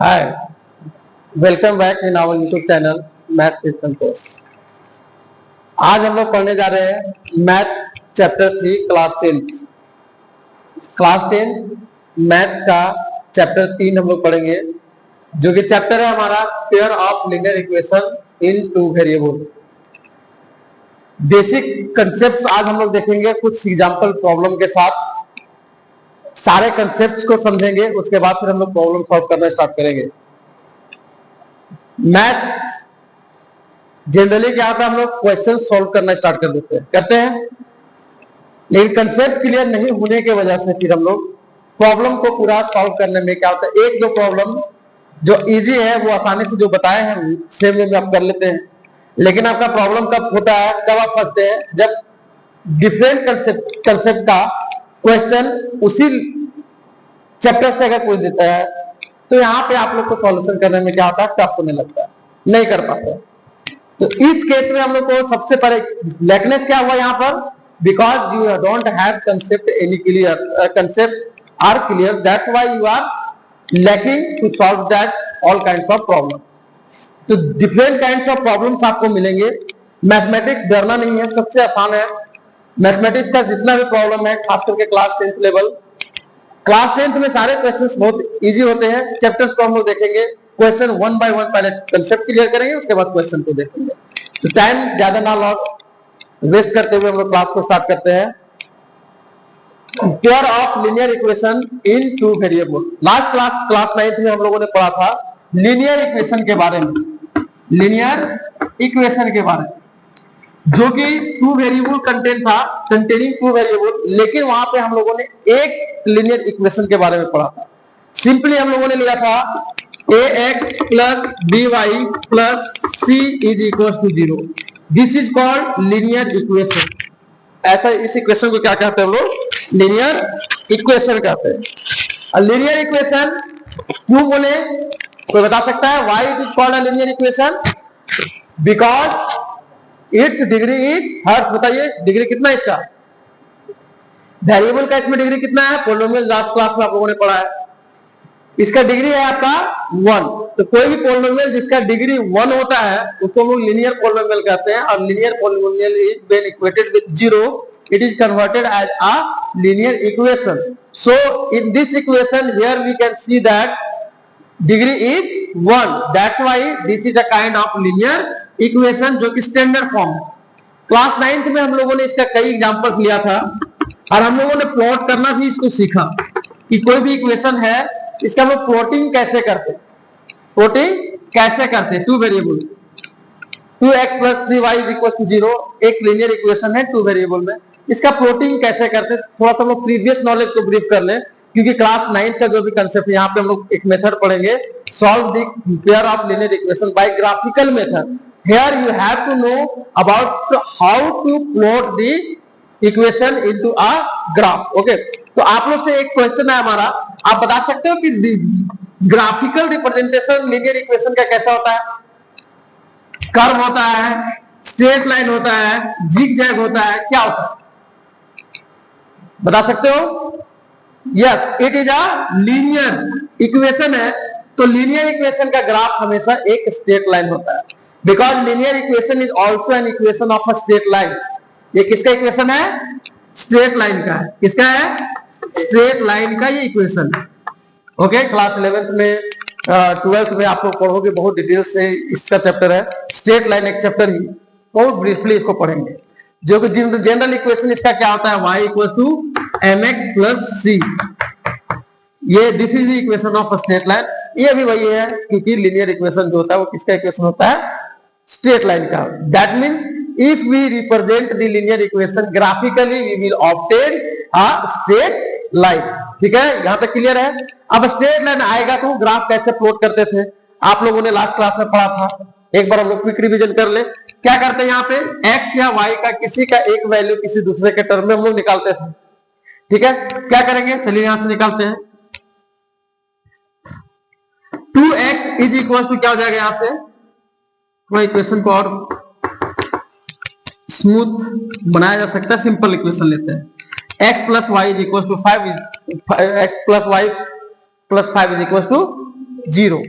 Hi, welcome back in our YouTube channel math with Santosh. आज हम लोग पढ़ने जा रहे हैं मैथ चैप्टर 3 क्लास 10 मैथ्स का चैप्टर 3 हम लोग पढ़ेंगे, जो कि चैप्टर है हमारा pair of linear equation in two variable. Basic concepts आज हम लोग देखेंगे कुछ एग्जांपल प्रॉब्लम के साथ। सारे कंसेप्ट्स को समझेंगे, उसके बाद फिर हम लोग प्रॉब्लम सॉल्व करना स्टार्ट करेंगे। मैथ्स जनरली क्या होता है, हम लोग क्वेश्चन सॉल्व करना स्टार्ट करते हैं, लेकिन कंसेप्ट क्लियर नहीं होने की वजह से फिर हम लोग प्रॉब्लम को पूरा सॉल्व करने में क्या होता है, एक दो प्रॉब्लम जो इजी है वो आसानी से जो बताए हैं सेम वे में आप कर लेते हैं। लेकिन आपका प्रॉब्लम कब होता है, कब आप फंसते हैं, जब डिफरेंट कंसेप्ट का क्वेश्चन उसी चैप्टर से अगर पूछ देता है तो यहाँ पे आप लोग को सॉल्यूशन करने में क्या होता है, टफ होने लगता है, नहीं कर पाते। तो इस केस में हम लोग को सबसे पहले लैकनेस क्या हुआ यहाँ पर, because you don't have concept any clear, concept are clear, that's why you are lacking to solve that all kinds of problem. तो डिफरेंट काइंड्स ऑफ प्रॉब्लम्स आपको मिलेंगे। मैथमेटिक्स डरना नहीं है, सबसे आसान है। मैथमेटिक्स का जितना भी प्रॉब्लम है, खास करके class 10th level, class 10th में सारे क्वेश्चंस बहुत इजी होते हैं। चैप्टर्स को हम लोग देखेंगे, क्वेश्चन वन बाय वन पहले कंसेप्ट क्लियर करेंगे, उसके बाद क्वेश्चन को देखेंगे। तो टाइम ज्यादा ना वेस्ट करते हुए हम लोग क्लास को स्टार्ट करते हैं। Pair of linear equation in two variable. Last class 9th में हम लोगों ने पढ़ा था लीनियर इक्वेशन के बारे में, लीनियर इक्वेशन के बारे में, जो कि two variable containing two variable, लेकिन वहां पे हम लोगों ने एक लीनियर इक्वेशन के बारे में पढ़ा था। सिंपली हम लोगों ने लिया था ax plus by plus c is equal to 0। This is called linear equation. ऐसा इस इक्वेशन को क्या कहते हैं हम लोग, लीनियर इक्वेशन कहते हैं। लीनियर इक्वेशन क्यों बोले, कोई बता सकता है why it is called a linear equation? Because it's degree is hertz. बताइए डिग्री कितना है इसका, वेरिएबल का इसमें डिग्री कितना है, पोलिनोमियल लास्ट क्लास में आप लोगों ने पढ़ा है, इसका डिग्री है आपका 1। तो कोई भी पोलिनोमियल जिसका डिग्री 1 होता है उसको हम लोग लीनियर पोलिनोमियल कहते हैं। और linear polynomial is when equated with 0 it is converted as a linear equation. So in this equation here we can see that degree is 1, that's why this is a kind of linear equation जो कि standard form. Class 9th में हम लोगों ने इसका कई examples लिया था और हम लोगों ने प्लॉट करना भी इसको सीखा कि कोई भी इक्वेशन है इसका हम लोग प्लॉटिंग कैसे करते, two variable 2x plus 3y is equal to 0 एक लीनियर इक्वेशन है टू वेरिएबल में, इसका प्लॉटिंग कैसे करते, थोड़ा सा हम लोग प्रीवियस नॉलेज को ब्रीफ कर ले, क्योंकि क्लास 9th का जो भी कंसेप्ट यहाँ पे हम लोग एक मेथड पढ़ेंगे, solve the pair of linear equation by graphical method. Here you have to know about how to plot the equation into a graph. Okay, तो आप लोग से एक क्वेश्चन है हमारा, आप बता सकते हो कि ग्राफिकल रिप्रेजेंटेशन लीनियर इक्वेशन का कैसा होता है? कर्व होता है, स्ट्रेट लाइन होता है, जिग जैग होता है, क्या होता है बता सकते हो? Yes, it is a linear equation है। तो लीनियर इक्वेशन का ग्राफ हमेशा एक स्ट्रेट लाइन होता है, because linear equation is also an equation of a straight line. ये किसका इक्वेशन है? स्ट्रेट लाइन का है। किसका है? स्ट्रेट लाइन का ये इक्वेशन है। ओके, क्लास 11th में 12th में आप लोग पढ़ोगे, बहुत डिटेल से इसका चैप्टर है स्ट्रेट लाइन, एक चैप्टर ही, बहुत ब्रीफली इसको पढ़ेंगे। जो कि जनरल इक्वेशन इसका क्या होता है, y equal to mx plus c। ये this is the equation of straight line. ये भी वही है, क्योंकि लीनियर इक्वेशन जो होता है वो किसका इक्वेशन होता है? स्ट्रेट लाइन का। That means if we represent the linear equation graphically we will obtain a straight line. ठीक है, यहां तक क्लियर है? अब स्ट्रेट लाइन आएगा तो ग्राफ कैसे प्लॉट करते थे आप लोगों ने लास्ट क्लास में पढ़ा था, एक बार हम लोग क्विक रिवीजन कर ले। क्या करते हैं यहाँ पे, x या y का किसी का एक वैल्यू किसी दूसरे के टर्म में हम लोग निकालते थे। ठीक है, क्या करेंगे, चलिए यहां से निकालते हैं। 2x इज इक्वल टू क्या हो जाएगा, यहां से थोड़ा इक्वेशन को और स्मूथ बनाया जा सकता है, सिंपल इक्वेशन लेते हैं। x plus y is equal to 5, x plus y plus 5 is equal to 0।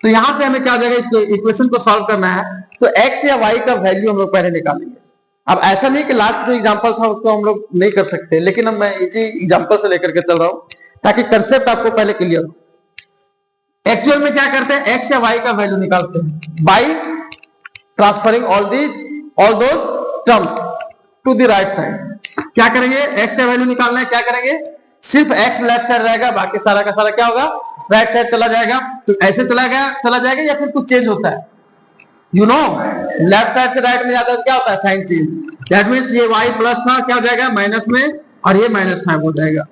तो यहां से हमें क्या हो जाएगा, इसको इक्वेशन को सॉल्व करना है तो x या y का वैल्यू हम लोग पहले निकालेंगे। अब ऐसा नहीं कि लास्ट जो एग्जांपल था उसको हम लोग नहीं कर सकते, लेकिन अब मैं इसी एग्जांपल से लेकर के चल रहा हूं ताकि कंसेप्ट आपको पहले क्लियर हो। एक्चुअल में क्या करते हैं, x या y का वैल्यू निकालते हैं by transferring all those term to the right side. क्या करेंगे, x का वैल्यू निकालना है, क्या करेंगे, सिर्फ x लेफ्ट साइड रहेगा, बाकी सारा का सारा क्या होगा, राइट साइड चला जाएगा। तो ऐसे चला जाएगा या फिर कुछ चेंज होता है, यू नो लेफ्ट साइड से राइट में जाता है क्या होता है, साइन चेंज। दैट मींस ये y प्लस था, क्या हो जाएगा माइनस में, और ये -5 हो जाएगा।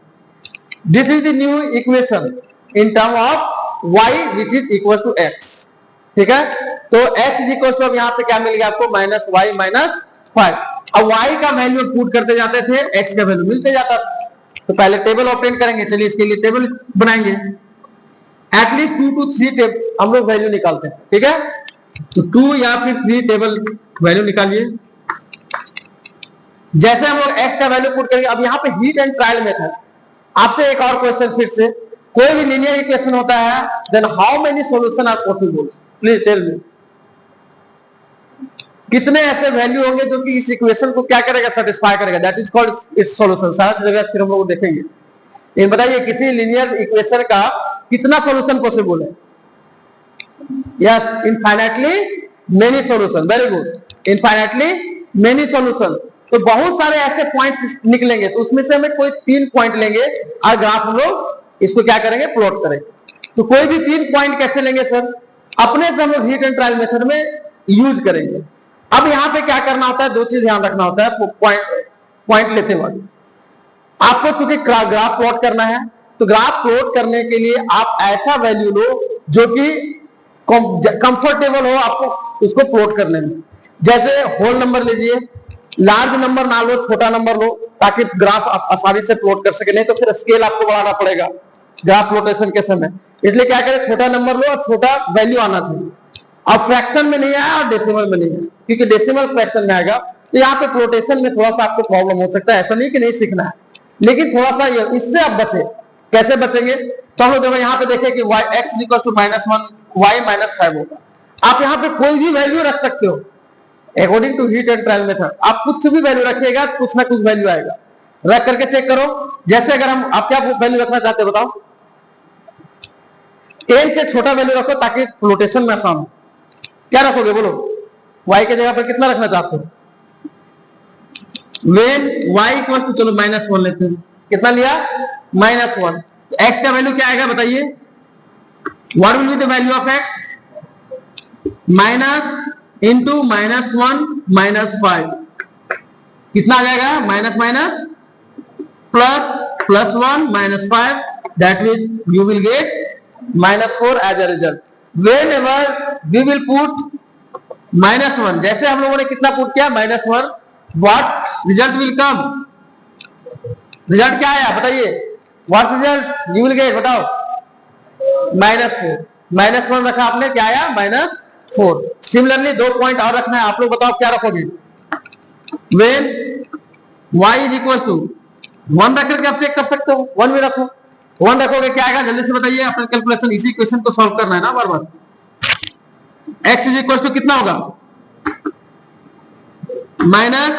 This is the new equation in term of y which is equal to x। ठीक है, तो x इज इक्वल टू, अब यहाँ पे क्या मिल गया आपको, -y -5। अब y का वैल्यू पुट करते जाते थे, x का वैल्यू मिलते जाता था। तो पहले टेबल ओपन करेंगे, चलिए इसके लिए टेबल बनाएंगे। एटलीस्ट 2 to 3 हम लोग वैल्यू निकालते हैं। ठीक है, तो 2 या फिर 3 टेबल वैल्यू निकालिए। जैसे हम लोग x का वैल्यू पुट करेंगे, अब यहाँ पे हीट एंड ट्रायल मेथड। आपसे एक और क्वेश्चन फिर से, कोई भी लीनियर इक्वेशन होता है, then how many solution are possible, please tell me. कितने ऐसे वैल्यू होंगे जो कि इस इक्वेशन को क्या करेगा, सेटिस्फाई करेगा, that is called its solution. सारा जगह फिर हम लोग देखेंगे। ये बताइए किसी लीनियर इक्वेशन का कितना सॉल्यूशन पॉसिबल है। Yes, infinitely many solution, very good, infinitely many solution. तो बहुत सारे ऐसे पॉइंट्स निकलेंगे, तो उसमें से हमें कोई 3 पॉइंट लेंगे और ग्राफ हम लोग इसको क्या करेंगे, प्लॉट करेंगे। तो कोई भी 3 पॉइंट कैसे लेंगे सर, अपने से हम लोग हीट एंड ट्रायल मेथड में यूज करेंगे। अब यहाँ पे क्या करना होता है, 2 चीज ध्यान रखना होता है पॉइंट लेते वक्त। आपको चूंकि ग्राफ प्लॉट करना है, तो ग्राफ प्लॉट करने के लिए आप ऐसा वैल्यू लो जो कि कंफर्टेबल हो आपको उसको प्लॉट करने में। जैसे होल नंबर लीजिए, लार्ज नंबर ना लो, छोटा नंबर लो, ताकि ग्राफ आप आसानी से प्लॉट कर सके। नहीं तो फिर स्केल आपको बढ़ाना पड़ेगा ग्राफ प्लॉटेशन के समय। इसलिए क्या करें, छोटा नंबर लो और छोटा वैल्यू आना चाहिए। अब फ्रैक्शन में नहीं आया और डेसिमल में नहीं है, क्योंकि डेसिमल फ्रैक्शन में आएगा तो यहाँ पे प्लॉटेशन में थोड़ा सा आपको प्रॉब्लम हो सकता है। ऐसा नहीं कि नहीं सीखना है, लेकिन थोड़ा सा इससे आप बचे। कैसे बचेंगे, तो हम लोग देखो यहाँ पे देखें कि x = -1, y -5 होगा। आप यहाँ पे कोई भी वैल्यू रख सकते हो according to hit and trial method. आप कुछ भी वैल्यू रखिएगा, कुछ ना कुछ वैल्यू आएगा। रख करके चेक करो। जैसे अगर आप क्या वैल्यू रखना चाहते हो बताओ, a से छोटा वैल्यू रखो ताकि प्लॉटेशन में आसान हो। क्या रखोगे बोलो, y के जगह पर कितना रखना चाहते हो। When y = चलो -1 लेते हैं, कितना लिया, -1। तो x का वैल्यू क्या आएगा बताइए, what will be the value of x, minus into -1 -5, कितना आ जाएगा, minus minus plus +1 -5, that means you will get -4 as a result. Whenever we will put -1, जैसे हम लोगों ने कितना पुट किया, -1, what result will come, result क्या आया बताइए, what result you will get, बताओ, -4। -1 रखा आपने, क्या आया, -4। सिमिलरली 2 पॉइंट और रखना है, आप लोग बताओ क्या रखोगे। When y = 1 रख करके आप चेक कर सकते हो, 1 भी रखो। 1 रखोगे क्या आएगा, जल्दी से बताइए, अपने कैलकुलेशन इसी इक्वेशन को सॉल्व करना है ना बार बार। x = कितना होगा, -1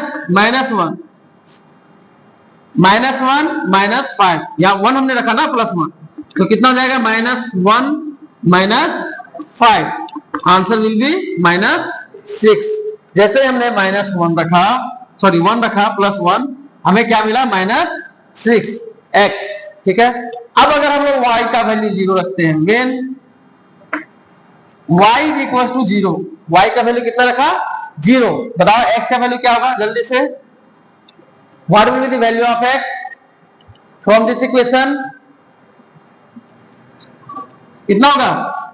-5, या 1 हमने रखा ना, +1, तो कितना हो जाएगा, -1 -5, आंसर विल बी -6। जैसे हमने -1 रखा, सॉरी 1 रखा, +1, हमें क्या मिला, -6x। ठीक है, अब अगर हम लोग y का वैल्यू 0 रखते हैं, वेन y = 0, y का वैल्यू कितना रखा, 0, बताओ x का वैल्यू क्या होगा, जल्दी से, what will be the value of x from this equation, कितना होगा,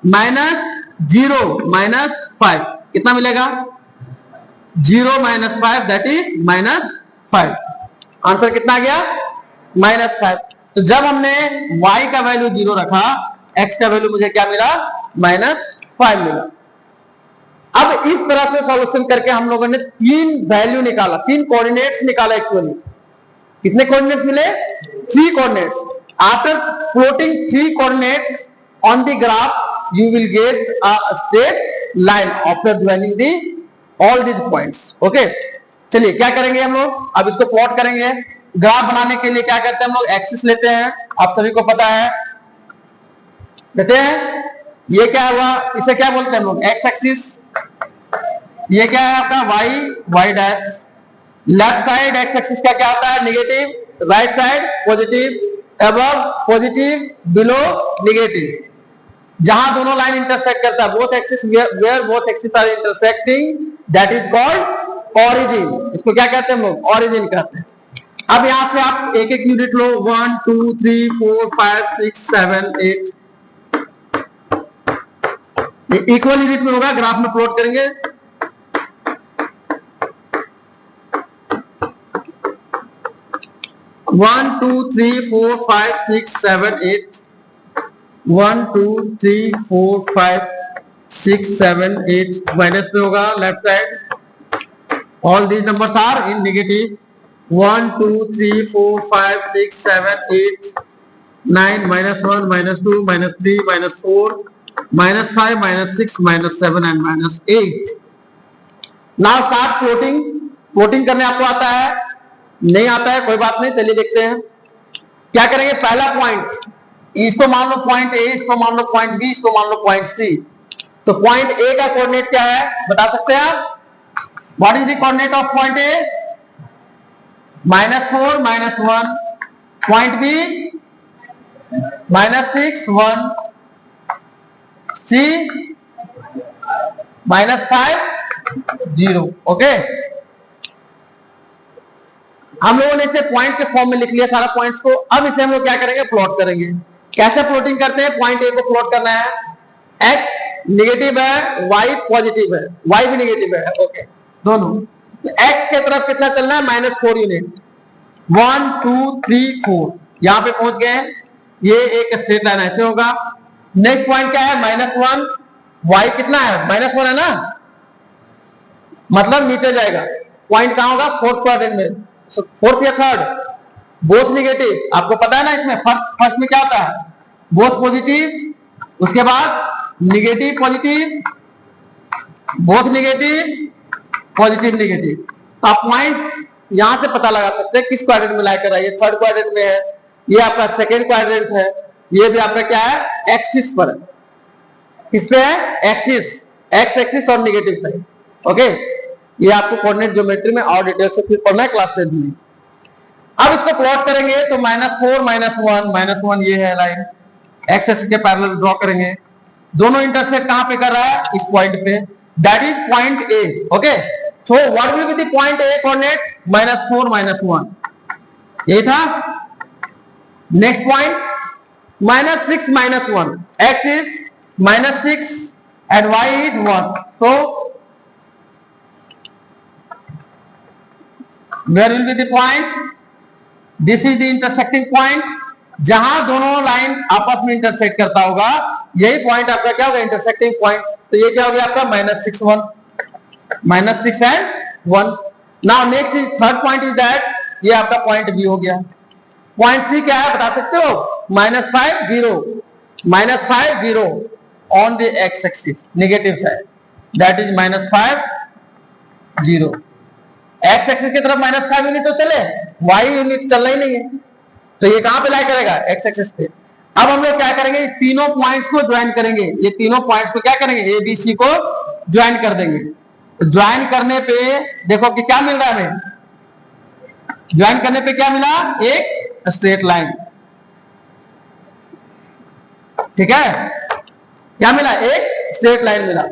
-0 -5, कितना मिलेगा, 0 -5, दैट इज -5। आंसर कितना आ गया, -5। तो जब हमने y का वैल्यू 0 रखा, x का वैल्यू मुझे क्या मिला, -5 मिला। अब इस तरह से सॉल्यूशन करके हम लोगों ने 3 वैल्यू निकाला, 3 कोऑर्डिनेट्स निकाला एक्चुअली। कितने कोऑर्डिनेट्स मिले, 3 coordinates. After plotting 3 coordinates on the graph, you will get a straight line after joining the all these points. Okay, चलिए क्या करेंगे हम लोग, अब इसको प्लॉट करेंगे। ग्राफ बनाने के लिए क्या करते हैं हम लोग, एक्सिस लेते हैं, आप सभी को पता है, लेते हैं। ये क्या हुआ, इसे क्या बोलते हैं हम लोग, एक्स एक्सिस। ये क्या है आपका y, y dash. Left side x axis का क्या होता है, negative, right side positive, above positive, below negative. जहां दोनों लाइन इंटरसेक्ट करता है, both axis where both axis are intersecting, that is called origin. इसको क्या कहते हैं हम लोग, ऑरिजिन कहते हैं। अब यहां से आप एक एक यूनिट लो, 1 2 3 4 5 6 7 8, ये इक्वल यूनिट में होगा, ग्राफ में प्लॉट करेंगे। One two three four five six seven eight, 1 2 3 4 5 6 7 8, minus में होगा left side. All these numbers are in negative. 1 2 3 4 5 6 7 8 9, -1 -2 -3 -4 -5 -6 -7 and -8। Now start plotting. Plotting करने आपको आता है, नहीं आता है कोई बात नहीं, चलिए देखते हैं क्या करेंगे। पहला पॉइंट, इसको मान लो पॉइंट ए, इसको मान लो पॉइंट बी, इसको मान लो पॉइंट सी। तो पॉइंट ए का कोऑर्डिनेट क्या है बता सकते हैं आप, what is the coordinate of point A, -4 -1, point B -6 1, C -5 0। Okay, हम लोगों ने इसे पॉइंट के फॉर्म में लिख लिया सारा पॉइंट्स को। अब इसे हम लोग क्या करेंगे, प्लॉट करेंगे। कैसे प्लॉटिंग करते हैं, पॉइंट ए को प्लॉट करना है, एक्स नेगेटिव है, वाई पॉजिटिव है, वाई भी नेगेटिव है, ओके दोनों। एक्स के तरफ कितना चलना है, -4 यूनिट, 1 2 3 4, यहां पे पहुंच गए। ये एक स्ट्रेट लाइन ऐसे होगा। नेक्स्ट पॉइंट क्या है, -1, वाई कितना है, -1 है ना, मतलब नीचे जाएगा। पॉइंट कहां होगा, फोर्थ क्वाड्रेंट में, फोर्थ या थर्ड, बोथ नेगेटिव। आपको पता है ना, इसमें फर्स्ट में क्या होता है, बोथ पॉजिटिव, उसके बाद negative positive, both negative positive negative. तो आप पॉइंट्स यहां से पता लगा सकते हैं किस क्वाड्रेंट में लाकर है। ये थर्ड क्वाड्रेंट में है, ये आपका सेकेंड क्वाड्रेंट है, ये भी आपका क्या है, एक्सिस पर है। किस पे है, एक्सिस, एक्स एक्सिस और नेगेटिव साइड। ओके, ये आपको कोऑर्डिनेट ज्योमेट्री में और डिटेल से फिर पढ़ना है क्लास 10 में। अब इसको प्लॉट करेंगे तो -4 -1 ये है लाइन, एक्स एक्सिस के पैरेलल ड्रॉ करेंगे। दोनों इंटरसेक्ट कहां पे कर रहा है, इस पॉइंट पे, that is point A. Okay, so what will be the point A coordinate, -4 -1, ये था। Next point -6 -1, x is -6 and y is 1, so where will be the point, this is the intersecting point, जहां दोनों line आपस में intersect करता होगा, यही point आपका क्या होगा, इंटरसेक्टिंग पॉइंट। तो ये क्या हो गया आपका, -6 1, -6 and 1। Now next is third point is that, ये आपका पॉइंट बी हो गया। पॉइंट सी क्या है बता सकते हो, -5 0 on the x axis, negative side, that is -5 0। X axis की तरफ -5 यूनिट तो चले, वाई यूनिट चल ही नहीं है, तो ये कहां पे लाई करेगा, एक्स एक्सिस पे। अब हम लोग क्या करेंगे, इस तीनों पॉइंट्स को ज्वाइन करेंगे। ये तीनों पॉइंट्स को क्या करेंगे, ए बी सी को ज्वाइन कर देंगे। ज्वाइन करने पे देखो कि क्या मिल रहा है हमें, ज्वाइन करने पे क्या मिला, एक स्ट्रेट लाइन। ठीक है, क्या मिला, एक स्ट्रेट लाइन मिला।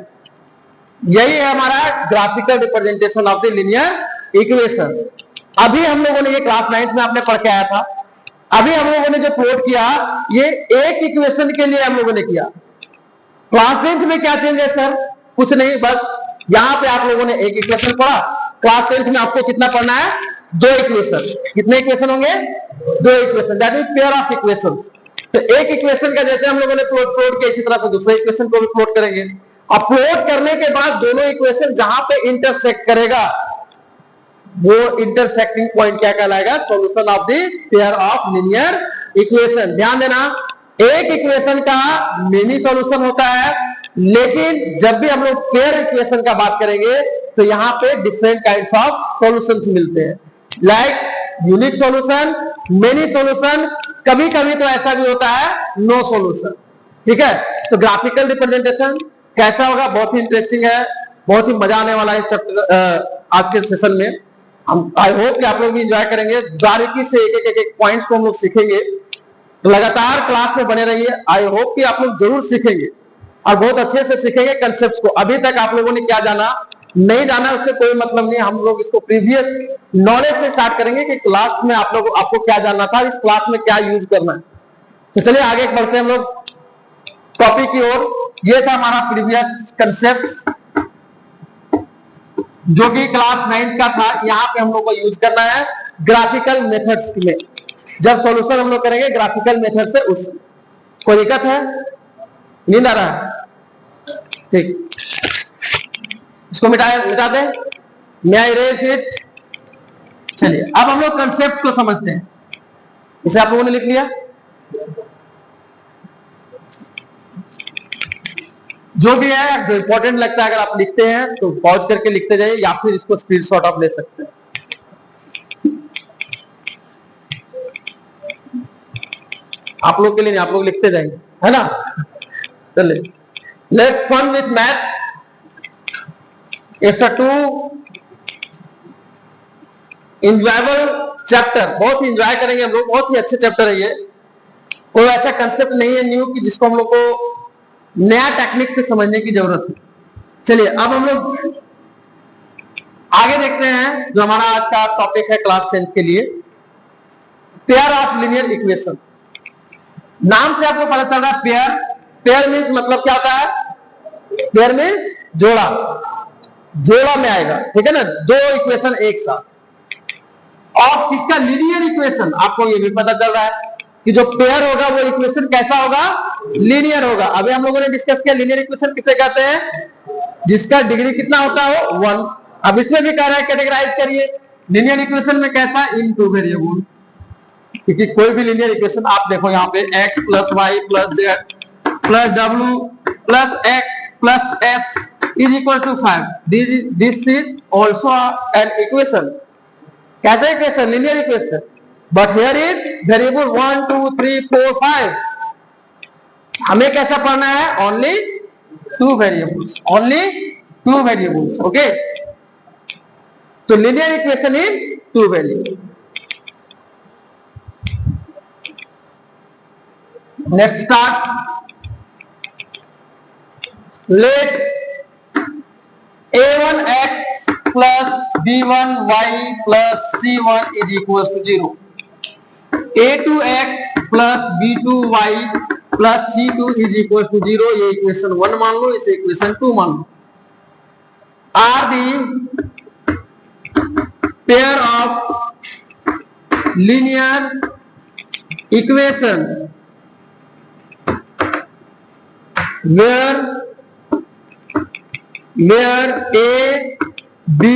यही है हमारा graphical representation of the linear equation. अभी हम लोगों ने ये क्लास 9th में आपने पढ़ के आया था। अभी हम लोगों ने जो प्लॉट किया, ये एक इक्वेशन के लिए हम लोगों ने किया। क्लास 10th में क्या चेंज है सर, कुछ नहीं, बस यहां पे आप लोगों ने एक इक्वेशन पढ़ा। क्लास 10th में आपको कितना पढ़ना है, 2 इक्वेशन। कितने इक्वेशन होंगे, 2 equation, that is pair of equations. तो एक इक्वेशन का जैसे हम लोगों ने प्लॉट किया, इसी तरह से दूसरे इक्वेशन को भी प्लॉट करेंगे। और प्लॉट करने के बाद दोनों इक्वेशन जहां पे इंटरसेक्ट करेगा, वो इंटरसेक्टिंग पॉइंट क्या कहलाएगा, solution of the pair of linear equation. ध्यान देना, एक इक्वेशन का मिनी सॉल्यूशन होता है, लेकिन जब भी हम लोग पेयर इक्वेशन का बात करेंगे तो यहाँ पे डिफरेंट काइंड्स ऑफ सॉल्यूशंस मिलते हैं, like unique solution, mini solution, कभी कभी तो ऐसा भी होता है नो सॉल्यूशन। ठीक है, तो ग्राफिकल रिप्रेजेंटेशन कैसा होगा, बहुत ही इंटरेस्टिंग है, बहुत ही मजा आने वाला है इस चैप्टर आज के सेशन में। हम आई होप कि आप लोग भी एंजॉय करेंगे, बारीकी से एक पॉइंट्स को हम लोग सीखेंगे। लगातार क्लास में बने रहिए, आई होप कि आप लोग जरूर सीखेंगे और बहुत अच्छे से सीखेंगे कंसेप्ट को। अभी तक आप लोगों ने क्या जाना, नहीं जाना उससे कोई मतलब नहीं, हम लोग इसको प्रीवियस नॉलेज से स्टार्ट करेंगे कि क्लास में आप लोग आपको क्या जानना था, इस क्लास में क्या यूज करना है। तो चलिए आगे बढ़ते हैं हम लोग टॉपिक की ओर। ये था हमारा प्रीवियस कंसेप्ट जो कि क्लास 9 का था। यहाँ पे हम लोग को यूज करना है ग्राफिकल मेथड्स में, जब सॉल्यूशन हम लोग करेंगे ग्राफिकल मेथड से। उस कोई दिक्कत है, नींद आ रहा है? ठीक, इसको मिटा दें, मैं इरेज इट। चलिए अब हम लोग कंसेप्ट को समझते हैं। इसे आप लोगों ने लिख लिया, जो भी है जो इंपॉर्टेंट लगता है अगर आप लिखते हैं तो पॉज करके लिखते जाइए, या फिर इसको स्क्रीनशॉट आप ले सकते हैं। आप लोग के लिए नहीं, आप लोग लिखते जाएंगे, है ना। चलिए, let's fun with math. It's a too enjoyable chapter, बहुत ही एंजॉय करेंगे हम लोग, बहुत ही अच्छे चैप्टर है ये। कोई ऐसा कंसेप्ट नहीं है न्यू कि जिसको हम लोग को नया टेक्निक से समझने की जरूरत है। चलिए अब हम लोग आगे देखते हैं जो हमारा आज का टॉपिक है क्लास 10 के लिए, पेयर ऑफ लीनियर इक्वेशन। नाम से आपको पता चल रहा है पेयर। पेयर मीन्स मतलब क्या होता है, पेयर मीन्स जोड़ा, जोड़ा में आएगा, ठीक है ना, दो इक्वेशन एक साथ। और किसका, लीनियर इक्वेशन। आपको ये भी पता चल रहा है कि जो पेयर होगा वो इक्वेशन कैसा होगा, लीनियर होगा। अभी हम लोगों ने डिस्कस किया लीनियर इक्वेशन किसे कहते हैं, जिसका डिग्री कितना होता हो 1। अब इसमें भी कह रहा है कैटेगराइज करिए लीनियर इक्वेशन में कैसा, इन टू वेरिएबल। क्योंकि कोई भी लीनियर इक्वेशन आप देखो यहाँ पे x plus y plus z plus डब्ल्यू plus x plus s is equal to 5, this is also an equation. कैसा equation, linear equation, but here is variable 1 2 3 4 5। हमें कैसा पढ़ना है, only two variables, only two variables, okay. तो linear equation in two variable. Let's start. Let a1x plus b1y plus c1 is equals to 0. a2x plus b2y plus c2 is equals to 0. ये equation 1 मान लो, इसे equation 2 मान लो। Are the pair of linear equations where a, b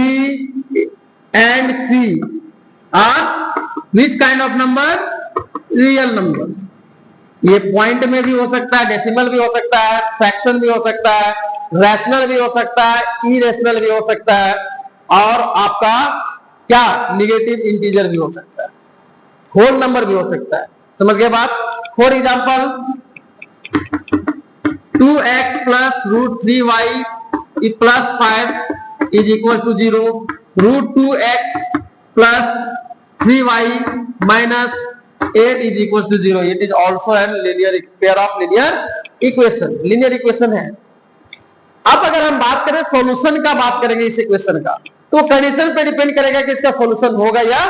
and c are which kind of number, real numbers। ये point में भी हो सकता है, डेसिमल भी हो सकता है, फ्रैक्शन भी हो सकता है, रैशनल भी हो सकता है, इरेशनल भी हो सकता है, और आपका क्या निगेटिव इंटीजर भी हो सकता है, होल नंबर भी हो सकता है। समझ गए बात। For example 2x plus root 3y plus 5 is equal to 0. Root 2x plus 3y minus 8 is equal to 0. It is also a linear pair of linear equation. Linear equation है। अब अगर हम बात करें सॉल्यूशन का, बात करेंगे इस इक्वेशन का, तो कंडीशन पे डिपेंड करेगा कि इसका सॉल्यूशन होगा या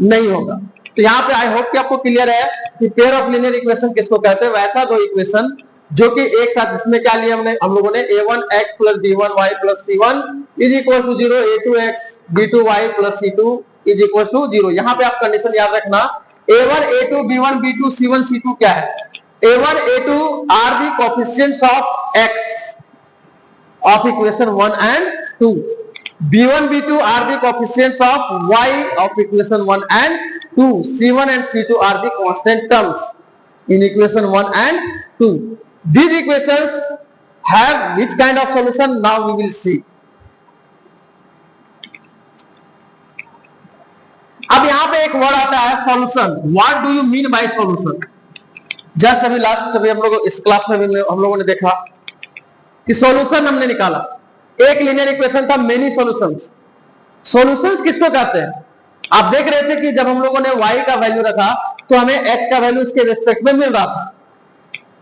नहीं होगा। तो यहाँ पे आई होप कि आपको क्लियर है कि पेयर ऑफ लिनियर इक्वेशन किसको कहते हैं। वैसा दो इक्वेशन जो कि एक साथ, इसमें क्या लिया हम लोगों ने, a1x plus b1y plus c1 is equal to 0, a2x b2y plus c2 is equal to 0। यहाँ पे आप कंडीशन याद रखना, a1 a2 b1 b2 c1 c2 क्या है, a1 a2 are the coefficients of x of equation 1 and 2, b1 b2 are the coefficients of y of equation 1 and 2, c1 and c2 are the constant terms। in equation 1 and 2. These equations have which kind of solution? Now we will see. अब यहां पे एक word आता है solution. What do you mean by solution? Just अभी last हम लोग इस क्लास में भी हम लोगों ने देखा कि सॉल्यूशन हमने निकाला. एक लीनियर इक्वेशन था, मेनी सॉल्यूशंस. सॉल्यूशंस किसको कहते हैं? आप देख रहे थे कि जब हम लोगों ने y का वैल्यू रखा तो हमें x का वैल्यू उसके रिस्पेक्ट में मिल रहा था.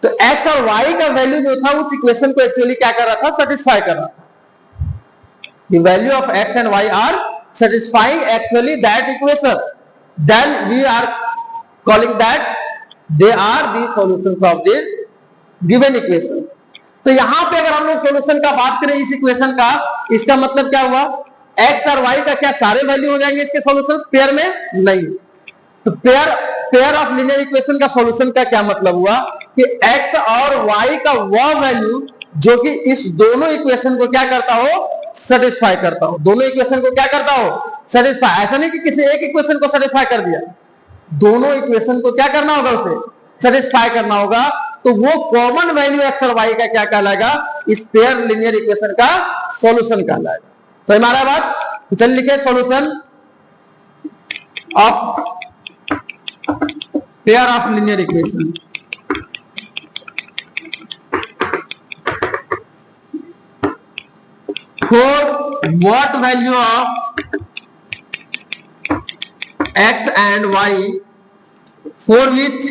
तो x और y का वैल्यू जो था उस इक्वेशन को एक्चुअली क्या कर रहा था? सेटिस्फाई कर रहा था. The value of x and y are satisfying actually that equation. Then we are calling that they are the solutions of the given equation. तो यहां पे अगर हम लोग सॉल्यूशन का बात करें इस इक्वेशन का, इसका मतलब क्या हुआ? x और y का क्या सारे वैल्यू हो जाएंगे इसके सॉल्यूशंस पेयर में? नहीं. तो पेयर ऑफ लीनियर इक्वेशन का सॉल्यूशन का क्या मतलब हुआ कि x और y का वह वैल्यू जो कि इस दोनों इक्वेशन को क्या करता हो? सेटिस्फाई करता हो. दोनों इक्वेशन को क्या करता हो? सेटिस्फाई. ऐसा नहीं कि किसी एक इक्वेशन को सेटिस्फाई कर दिया, दोनों इक्वेशन को क्या करना होगा? उसे सेटिस्फाई करना होगा. तो वो कॉमन वैल्यू एक्स और वाई का क्या कहलाएगा? इस पेयर लीनियर इक्वेशन का सॉल्यूशन कहलाएगा. तो हमारा बात, तो चल लिखे solution of pair of linear equation. For what value of x and y for which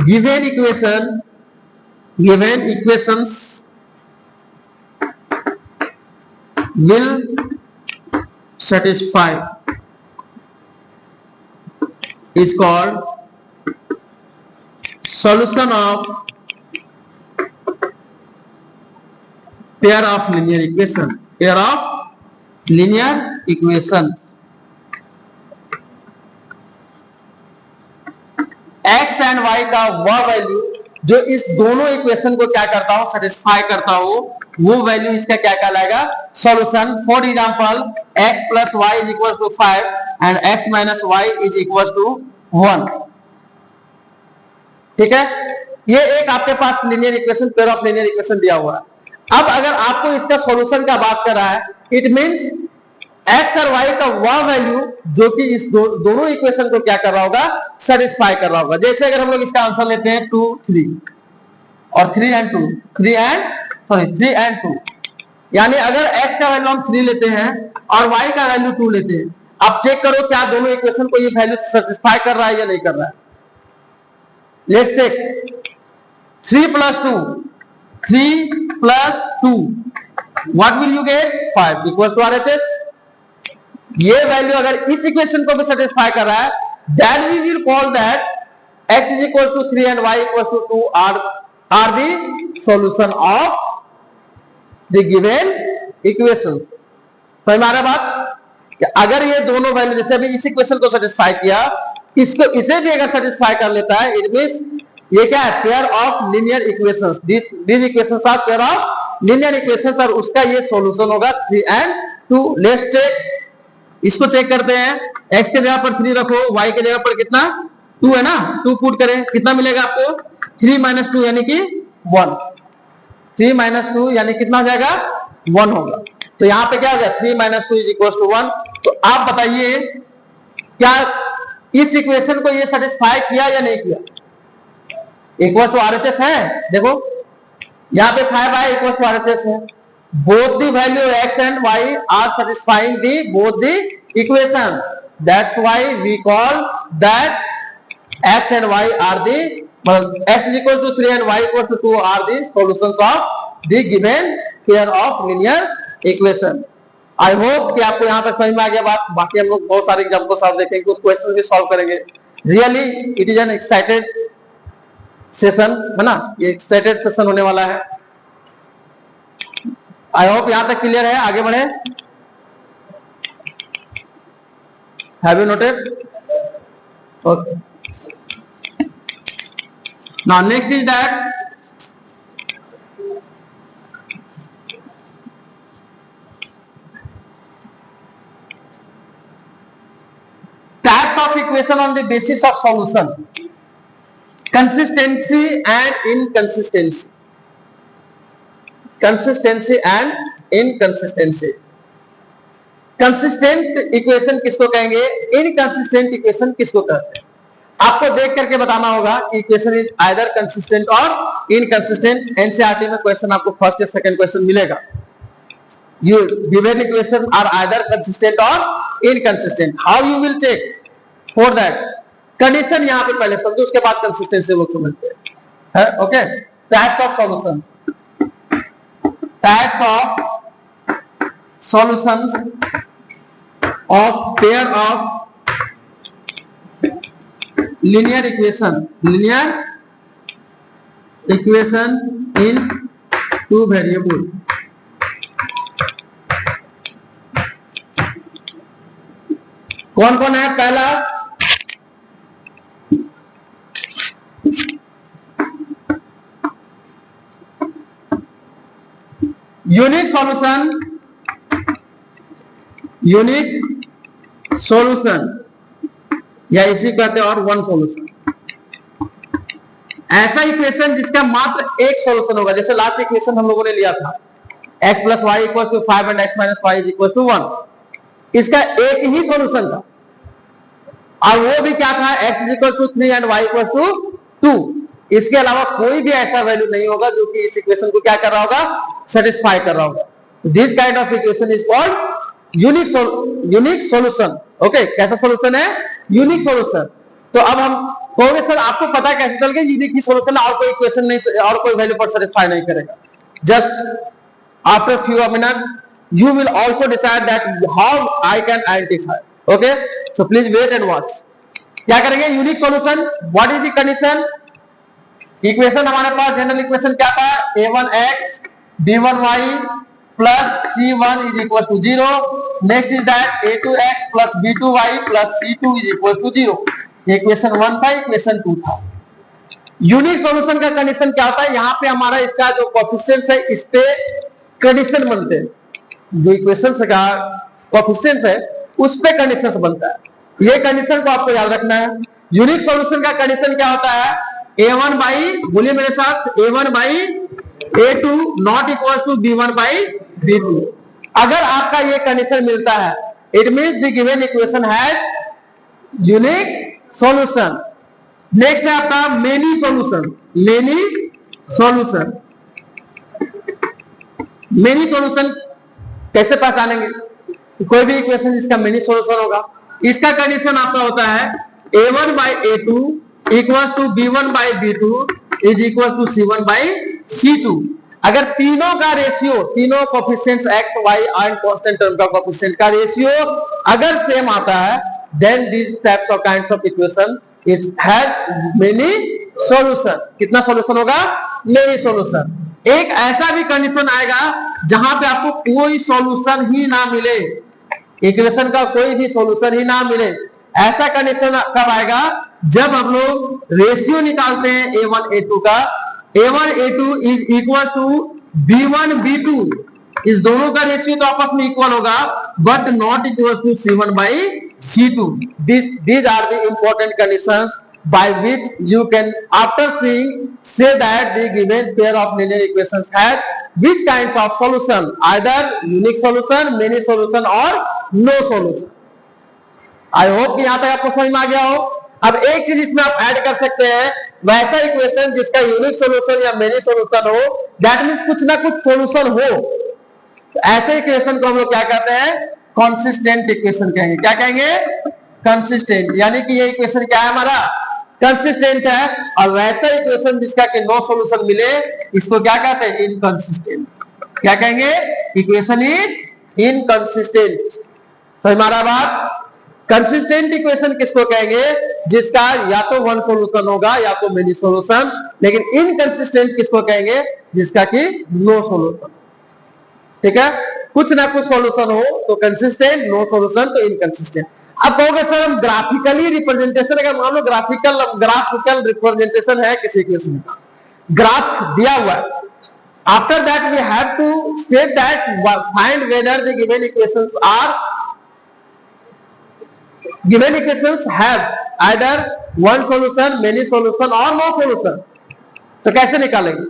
given equations will satisfy is called solution of pair of linear equation. Pair of linear equation. x and y का वह value जो इस दोनों equation को क्या करता हो? Satisfy करता हो, वो वैल्यू इसका क्या कहलाएगा? Solution. For example x plus y is equal to 5 and x minus y is equal to 1. ठीक है, ये एक आपके पास linear equation, pair of linear equation दिया हुआ है. अब अगर आपको इसका सॉल्यूशन का बात कर रहा है, इट मींस x और y का वह वैल्यू जो कि इस दोनों इक्वेशन को क्या कर रहा होगा? सेटिस्फाई कर रहा होगा. जैसे अगर हम लोग इसका आंसर लेते हैं 2 3 और 3 and 3 and 2, यानी अगर x का वैल्यू हम 3 लेते हैं और y का वैल्यू 2 लेते हैं, आप चेक करो क्या दोनों इक्वेशन को ये वैल्यू सेटिस्फाई कर रहा है या नहीं कर रहा है. Let's check. 3 plus 2, 3 plus 2, what will you get? 5 equals to RHS. ये वैल्यू अगर इस इक्वेशन को भी सेटिस्फाई कर रहा है, then we will call that x is equal to 3 and y equals to 2 are the solution of the given equations. तो हमारा बात कि अगर ये दोनों वैल्यू जैसे अभी इस इक्वेशन को सेटिस्फाई किया, इसको इसे भी अगर सेटिस्फाई कर लेता है, इट मींस ये क्या है? Pair of linear equations. This equations are pair of linear equations और उसका ये सॉल्यूशन होगा 3 and 2. Let's check. इसको चेक करते हैं. x के जगह पर 3 रखो, y के जगह पर कितना? 2 है ना. 2 पुट करें, कितना मिलेगा आपको? 3 minus 2 यानी कि 1. 3 minus 2 यानी कितना हो जाएगा? 1 होगा. तो यहाँ पे क्या हो गया? 3 minus 2 is equals to 1. तो आप बताइए क्या इस इक्वेशन को ये सेटिस्फाई किया या नहीं किया? इक्वल टू RHS है. देखो यहाँ पे 5i इक्वल टू RHS है. both the value x and y are satisfying the both the equation. That's why we call that x and y are the x is equal to 3 and y equals to 2 are the solutions of the given pair of linear equation. I hope कि आपको यहाँ तक समझ में आ गया बात. बाकी हम लोग बहुत सारे एग्जाम्पल्स आप देखेंगे, कुछ क्वेश्चन भी सॉल्व करेंगे. Really it is an excited session, है ना. ये एक्साइटेड सेशन होने वाला है. आई होप यहां तक क्लियर है. आगे बढ़े. Have you noted? Okay. Now next is that types of equation on the basis of solution. consistency and inconsistency, consistency and inconsistency. Consistent equation किसको कहेंगे, इनकंसिस्टेंट इक्वेशन किसको कहते हैं? आपको देख करके बताना होगा कि इक्वेशन इज आइदर कंसिस्टेंट और इनकंसिस्टेंट। एनसीईआरटी में क्वेश्चन आपको फर्स्ट या सेकंड क्वेश्चन मिलेगा। You given equation are either consistent और inconsistent. How you will check for that? Condition यहां पे पहले समझो, उसके बाद कंसिस्टेंसी वो समझते हैं। Okay, types of solutions, types of solutions of pair of linear equation in two variable। कौन कौन है? पहला यूनिक सॉल्यूशन, यूनिक सॉल्यूशन या इसी कहते हैं और वन सॉल्यूशन। ऐसा इक्वेशन जिसका मात्र एक सॉल्यूशन होगा, जैसे लास्ट इक्वेशन हम लोगों ने लिया था x plus y equal to 5 and x minus y equal to 1। इसका एक ही सॉल्यूशन था और वो भी क्या था, x equal to 3 and y equal to 2। इसके अलावा कोई भी ऐसा वैल्यू नहीं होगा जो कि इस इक्वेशन को क्या कर रहा होगा, सेटिस्फाई कर रहा होगा। This kind of equation is called unique solution. Okay, कैसा सॉल्यूशन है? Unique solution. तो अब हम कहोगे सर आपको पता कैसे चल गया यूनिक ही सॉल्यूशन, और कोई इक्वेशन नहीं, और कोई वैल्यू पर सेटिस्फाई नहीं करेगा। Just after few minute you will also decide that how I can identify। okay, so please wait and watch। क्या करेंगे? Unique solution, what is the condition? Equation हमारे पास जनरल इक्वेशन क्या था, a1x b1y plus c1 is equal to 0। next is that a2x plus b2y plus c2 is equal to 0। Equation 1 था, equation 2 था। Unique solution का condition क्या होता है? यहाँ पे हमारा इसका जो कोएफिशिएंट है इस पे कंडीशन बनते हैं। जो इक्वेशन का कोएफिशिएंट है उस पे कंडीशन बनता है। ये कंडीशन को आपको याद रखना है। यूनिक सॉल्यूशन का कंडीशन क्या होता है? a1 बाई, बोलिए मेरे साथ, a1 by a2 not equal to b1 by b2। अगर आपका ये कंडीशन मिलता है, it means the given equation has unique solution. Next है आपका many solution. Many solution, many solution कैसे पहचानेंगे? कोई भी इक्वेशन जिसका मेनी सॉल्यूशन होगा, इसका कंडीशन आपका होता है a1 by a2 equal to b1 by b2 is equal to c1 by c2। अगर तीनों का रेशियो, तीनों coefficients x y and constant term का कोएफिशिएंट का रेशियो अगर सेम आता है, then this types of kinds of equation is has many solution. कितना सॉल्यूशन होगा? Many solution. एक ऐसा भी कंडीशन आएगा जहां पे आपको कोई सॉल्यूशन ही ना मिले, इक्वेशन का कोई भी सॉल्यूशन ही ना मिले। ऐसा कंडीशन कब आएगा? जब हम लोग रेशियो निकालते हैं a1 a2 का, a1 a2 is equal to b1 b2। इस दोनों का रेशियो तो आपस में इक्वल होगा, but not equal to c1 by c2। these are the important conditions by which you can, after seeing, say that the given pair of linear equations has which kinds of solution, either unique solution, many solution or no solution। I hope कि यहां तक आपको समझ में आ गया हो। अब एक चीज इसमें आप ऐड कर सकते हैं, वैसा इक्वेशन जिसका यूनिक सॉल्यूशन या मेनी सॉल्यूशन हो, दैट मींस कुछ ना कुछ सॉल्यूशन हो, तो ऐसे इक्वेशन को हम लोग क्या कहते हैं? कंसिस्टेंट इक्वेशन कहेंगे। क्या कहेंगे? कंसिस्टेंट। यानी कि ये इक्वेशन क्या है हमारा? कंसिस्टेंट है। और वैसा इक्वेशन जिसका कि नो सॉल्यूशन मिले, इसको क्या कहते हैं? इनकंसिस्टेंट। क्या कहेंगे? Equation is inconsistent. तो हमारा बात, कंसिस्टेंट इक्वेशन किसको कहेंगे? जिसका या तो वन सॉल्यूशन होगा या तो मेनी सॉल्यूशन। लेकिन इनकंसिस्टेंट किसको कहेंगे? जिसका कि नो सॉल्यूशन। ठीक है, कुछ ना कुछ सॉल्यूशन हो तो कंसिस्टेंट, नो सॉल्यूशन तो इनकंसिस्टेंट। अब कहोगे सर हम ग्राफिकली रिप्रेजेंटेशन, अगर मान लो ग्राफिकल रिप्रेजेंटेशन है किसी इक्वेशन का, ग्राफ दिया हुआ है, after that we have to state that find whether the given equations have either one solution, many solution और नो सॉल्यूशन। तो कैसे निकालेंगे?